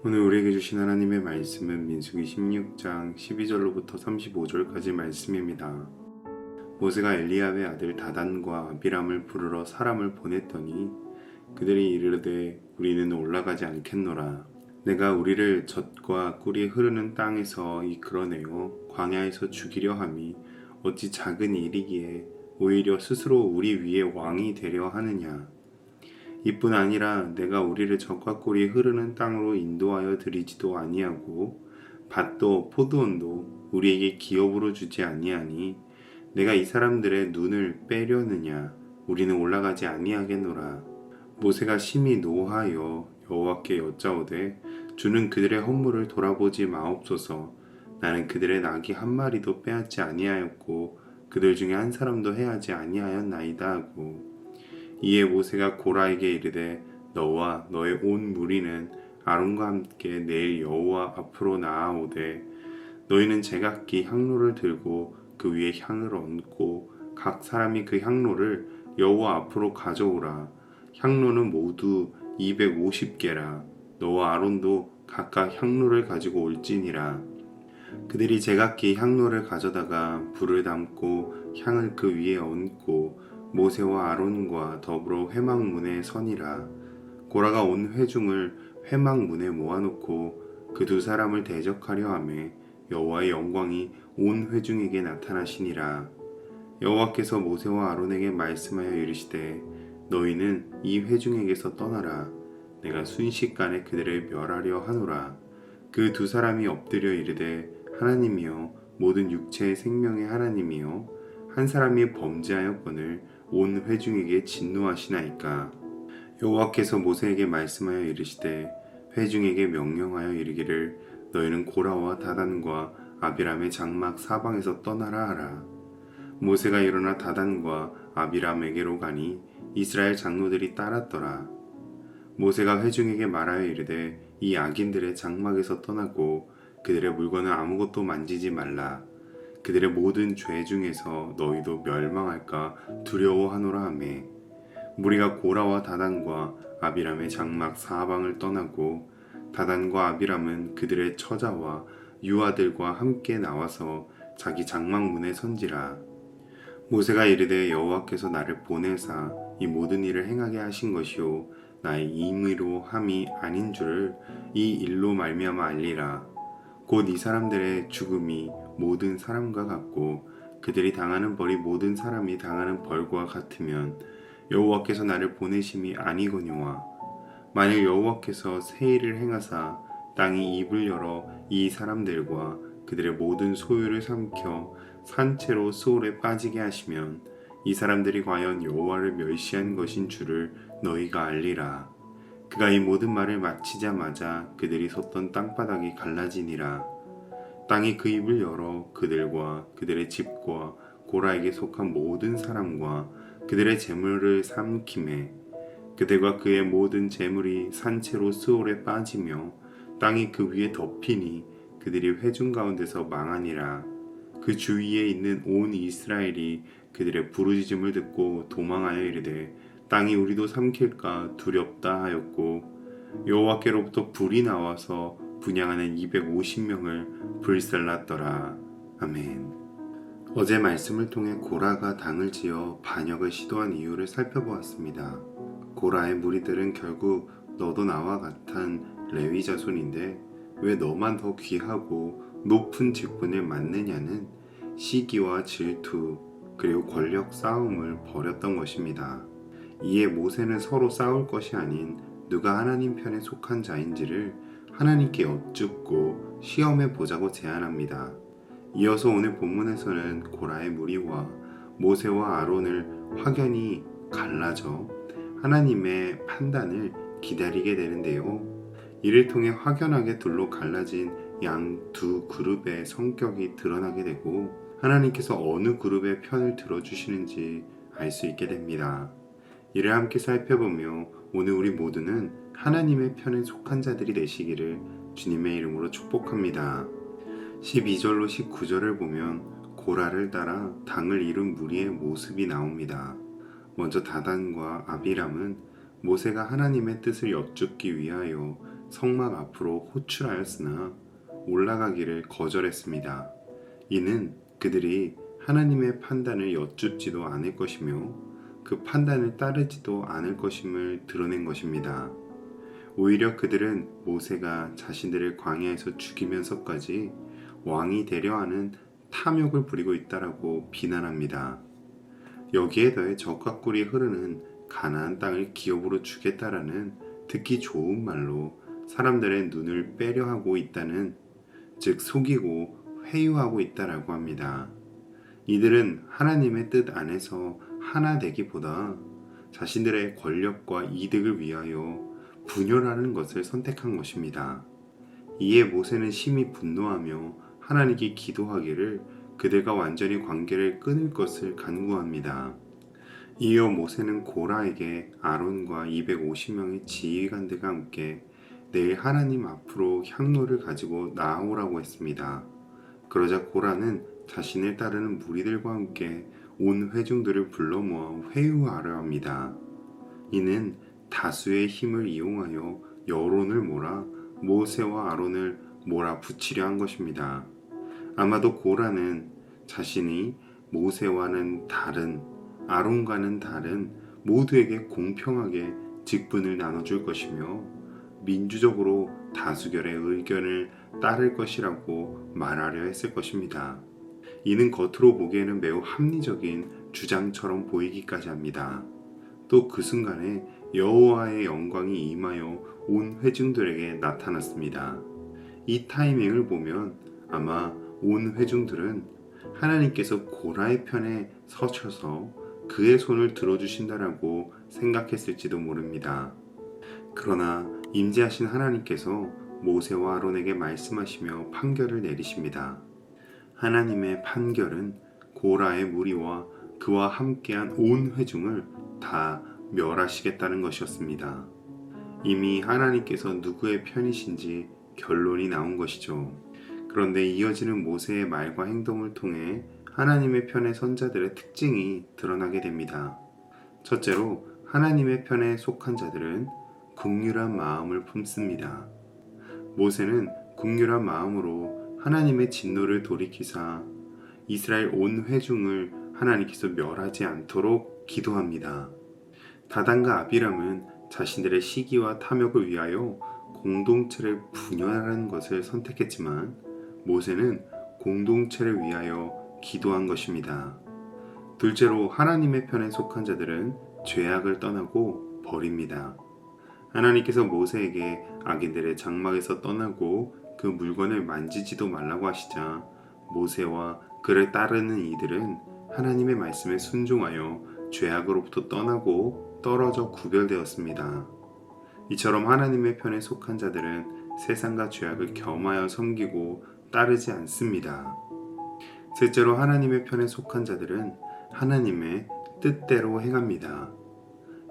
오늘 우리에게 주신 하나님의 말씀은 민수기 16장 12절로부터 35절까지 말씀입니다. 모세가 엘리압의 아들 다단과 아비람을 부르러 사람을 보냈더니 그들이 이르되 우리는 올라가지 않겠노라. 내가 우리를 젖과 꿀이 흐르는 땅에서 이끌어내어 광야에서 죽이려 함이 어찌 작은 일이기에 오히려 스스로 우리 위에 왕이 되려 하느냐. 이뿐 아니라 내가 우리를 젖과 꿀이 흐르는 땅으로 인도하여 드리지도 아니하고 밭도 포도원도 우리에게 기업으로 주지 아니하니 내가 이 사람들의 눈을 빼려느냐. 우리는 올라가지 아니하겠노라. 모세가 심히 노하여 여호와께 여짜오되 주는 그들의 허물을 돌아보지 마옵소서. 나는 그들의 낙이 한 마리도 빼앗지 아니하였고 그들 중에 한 사람도 해하지 아니하였나이다 하고, 이에 모세가 고라에게 이르되 너와 너의 온 무리는 아론과 함께 내일 여호와 앞으로 나아오되 너희는 제각기 향로를 들고 그 위에 향을 얹고 각 사람이 그 향로를 여호와 앞으로 가져오라. 향로는 모두 250개라. 너와 아론도 각각 향로를 가지고 올지니라. 그들이 제각기 향로를 가져다가 불을 담고 향을 그 위에 얹고 모세와 아론과 더불어 회막문에 서니라. 고라가 온 회중을 회막문에 모아놓고 그 두 사람을 대적하려 하매 여호와의 영광이 온 회중에게 나타나시니라. 여호와께서 모세와 아론에게 말씀하여 이르시되 너희는 이 회중에게서 떠나라. 내가 순식간에 그들을 멸하려 하노라. 그 두 사람이 엎드려 이르되 하나님이여 모든 육체의 생명의 하나님이여 한 사람이 범죄하였거늘 온 회중에게 진노하시나이까. 여호와께서 모세에게 말씀하여 이르시되 회중에게 명령하여 이르기를 너희는 고라와 다단과 아비람의 장막 사방에서 떠나라 하라. 모세가 일어나 다단과 아비람에게로 가니 이스라엘 장로들이 따랐더라. 모세가 회중에게 말하여 이르되 이 악인들의 장막에서 떠나고 그들의 물건을 아무것도 만지지 말라. 그들의 모든 죄 중에서 너희도 멸망할까 두려워하노라 하매, 무리가 고라와 다단과 아비람의 장막 사방을 떠나고 다단과 아비람은 그들의 처자와 유아들과 함께 나와서 자기 장막문에 선지라. 모세가 이르되 여호와께서 나를 보내사 이 모든 일을 행하게 하신 것이요 나의 임의로 함이 아닌 줄을 이 일로 말미암아 알리라. 곧 이 사람들의 죽음이 모든 사람과 같고 그들이 당하는 벌이 모든 사람이 당하는 벌과 같으면 여호와께서 나를 보내심이 아니거니와, 만일 여호와께서 새 일을 행하사 땅이 입을 열어 이 사람들과 그들의 모든 소유를 삼켜 산채로 수올에 빠지게 하시면 이 사람들이 과연 여호와를 멸시한 것인 줄을 너희가 알리라. 그가 이 모든 말을 마치자마자 그들이 섰던 땅바닥이 갈라지니라. 땅이 그 입을 열어 그들과 그들의 집과 고라에게 속한 모든 사람과 그들의 재물을 삼키매 그들과 그의 모든 재물이 산채로 스올에 빠지며 땅이 그 위에 덮이니 그들이 회중 가운데서 망하니라. 그 주위에 있는 온 이스라엘이 그들의 부르짖음을 듣고 도망하여 이르되 땅이 우리도 삼킬까 두렵다 하였고, 여호와께로부터 불이 나와서 분향하는 250명을 불살랐더라. 아멘. 어제 말씀을 통해 고라가 당을 지어 반역을 시도한 이유를 살펴보았습니다. 고라의 무리들은 결국 너도 나와 같은 레위 자손인데 왜 너만 더 귀하고 높은 직분을 맡느냐는 시기와 질투 그리고 권력 싸움을 벌였던 것입니다. 이에 모세는 서로 싸울 것이 아닌 누가 하나님 편에 속한 자인지를 하나님께 여쭙고 시험해 보자고 제안합니다. 이어서 오늘 본문에서는 고라의 무리와 모세와 아론을 확연히 갈라져 하나님의 판단을 기다리게 되는데요. 이를 통해 확연하게 둘로 갈라진 양 두 그룹의 성격이 드러나게 되고 하나님께서 어느 그룹의 편을 들어주시는지 알 수 있게 됩니다. 이를 함께 살펴보며 오늘 우리 모두는 하나님의 편에 속한 자들이 되시기를 주님의 이름으로 축복합니다. 12절로 19절을 보면 고라를 따라 당을 이룬 무리의 모습이 나옵니다. 먼저 다단과 아비람은 모세가 하나님의 뜻을 여쭙기 위하여 성막 앞으로 호출하였으나 올라가기를 거절했습니다. 이는 그들이 하나님의 판단을 여쭙지도 않을 것이며 그 판단을 따르지도 않을 것임을 드러낸 것입니다. 오히려 그들은 모세가 자신들을 광야에서 죽이면서까지 왕이 되려 하는 탐욕을 부리고 있다라고 비난합니다. 여기에 더해 적과 꿀이 흐르는 가나안 땅을 기업으로 주겠다라는 듣기 좋은 말로 사람들의 눈을 빼려 하고 있다는, 즉 속이고 회유하고 있다라고 합니다. 이들은 하나님의 뜻 안에서 하나 되기보다 자신들의 권력과 이득을 위하여 분열하는 것을 선택한 것입니다. 이에 모세는 심히 분노하며 하나님께 기도하기를 그들과 완전히 관계를 끊을 것을 간구합니다. 이어 모세는 고라에게 아론과 250명의 지휘관들과 함께 내일 하나님 앞으로 향로를 가지고 나아오라고 했습니다. 그러자 고라는 자신을 따르는 무리들과 함께 온 회중들을 불러 모아 회유하려 합니다. 이는 다수의 힘을 이용하여 여론을 몰아 모세와 아론을 몰아붙이려 한 것입니다. 아마도 고라는 자신이 모세와는 다른, 아론과는 다른 모두에게 공평하게 직분을 나눠줄 것이며 민주적으로 다수결의 의견을 따를 것이라고 말하려 했을 것입니다. 이는 겉으로 보기에는 매우 합리적인 주장처럼 보이기까지 합니다. 또 그 순간에 여호와의 영광이 임하여 온 회중들에게 나타났습니다. 이 타이밍을 보면 아마 온 회중들은 하나님께서 고라의 편에 서셔서 그의 손을 들어주신다라고 생각했을지도 모릅니다. 그러나 임재하신 하나님께서 모세와 아론에게 말씀하시며 판결을 내리십니다. 하나님의 판결은 고라의 무리와 그와 함께한 온 회중을 다 멸하시겠다는 것이었습니다. 이미 하나님께서 누구의 편이신지 결론이 나온 것이죠. 그런데 이어지는 모세의 말과 행동을 통해 하나님의 편의 선자들의 특징이 드러나게 됩니다. 첫째로 하나님의 편에 속한 자들은 긍휼한 마음을 품습니다. 모세는 긍휼한 마음으로 하나님의 진노를 돌이키사 이스라엘 온 회중을 하나님께서 멸하지 않도록 기도합니다. 다단과 아비람은 자신들의 시기와 탐욕을 위하여 공동체를 분열하는 것을 선택했지만 모세는 공동체를 위하여 기도한 것입니다. 둘째로 하나님의 편에 속한 자들은 죄악을 떠나고 버립니다. 하나님께서 모세에게 악인들의 장막에서 떠나고 그 물건을 만지지도 말라고 하시자 모세와 그를 따르는 이들은 하나님의 말씀에 순종하여 죄악으로부터 떠나고 떨어져 구별되었습니다. 이처럼 하나님의 편에 속한 자들은 세상과 죄악을 겸하여 섬기고 따르지 않습니다. 셋째로 하나님의 편에 속한 자들은 하나님의 뜻대로 행합니다.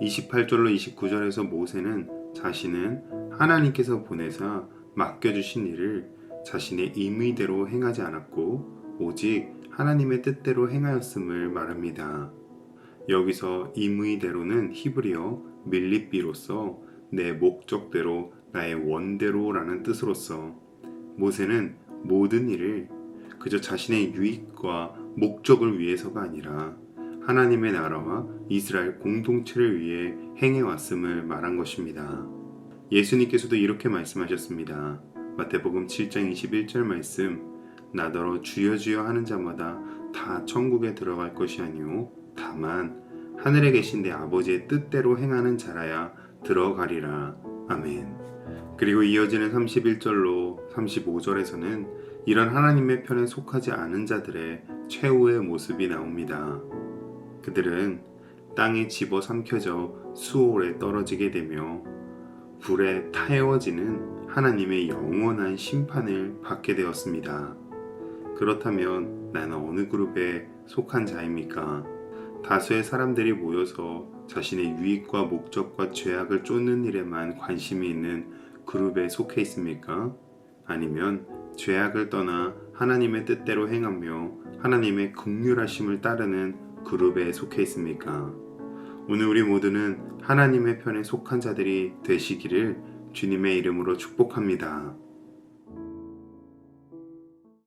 28절로 29절에서 모세는 자신은 하나님께서 보내사 맡겨주신 일을 자신의 임의대로 행하지 않았고 오직 하나님의 뜻대로 행하였음을 말합니다. 여기서 임의대로는 히브리어 밀립비로서 내 목적대로 나의 원대로라는 뜻으로서 모세는 모든 일을 그저 자신의 유익과 목적을 위해서가 아니라 하나님의 나라와 이스라엘 공동체를 위해 행해왔음을 말한 것입니다. 예수님께서도 이렇게 말씀하셨습니다. 마태복음 7장 21절 말씀, 나더러 주여 주여 하는 자마다 다 천국에 들어갈 것이 아니오 다만 하늘에 계신 내 아버지의 뜻대로 행하는 자라야 들어가리라. 아멘. 그리고 이어지는 31절로 35절에서는 이런 하나님의 편에 속하지 않은 자들의 최후의 모습이 나옵니다. 그들은 땅에 집어삼켜져 수올에 떨어지게 되며 불에 타애워지는 하나님의 영원한 심판을 받게 되었습니다. 그렇다면 나는 어느 그룹에 속한 자입니까? 다수의 사람들이 모여서 자신의 유익과 목적과 죄악을 쫓는 일에만 관심이 있는 그룹에 속해 있습니까? 아니면 죄악을 떠나 하나님의 뜻대로 행하며 하나님의 긍휼하심을 따르는 그룹에 속해 있습니까? 오늘 우리 모두는 하나님의 편에 속한 자들이 되시기를 주님의 이름으로 축복합니다.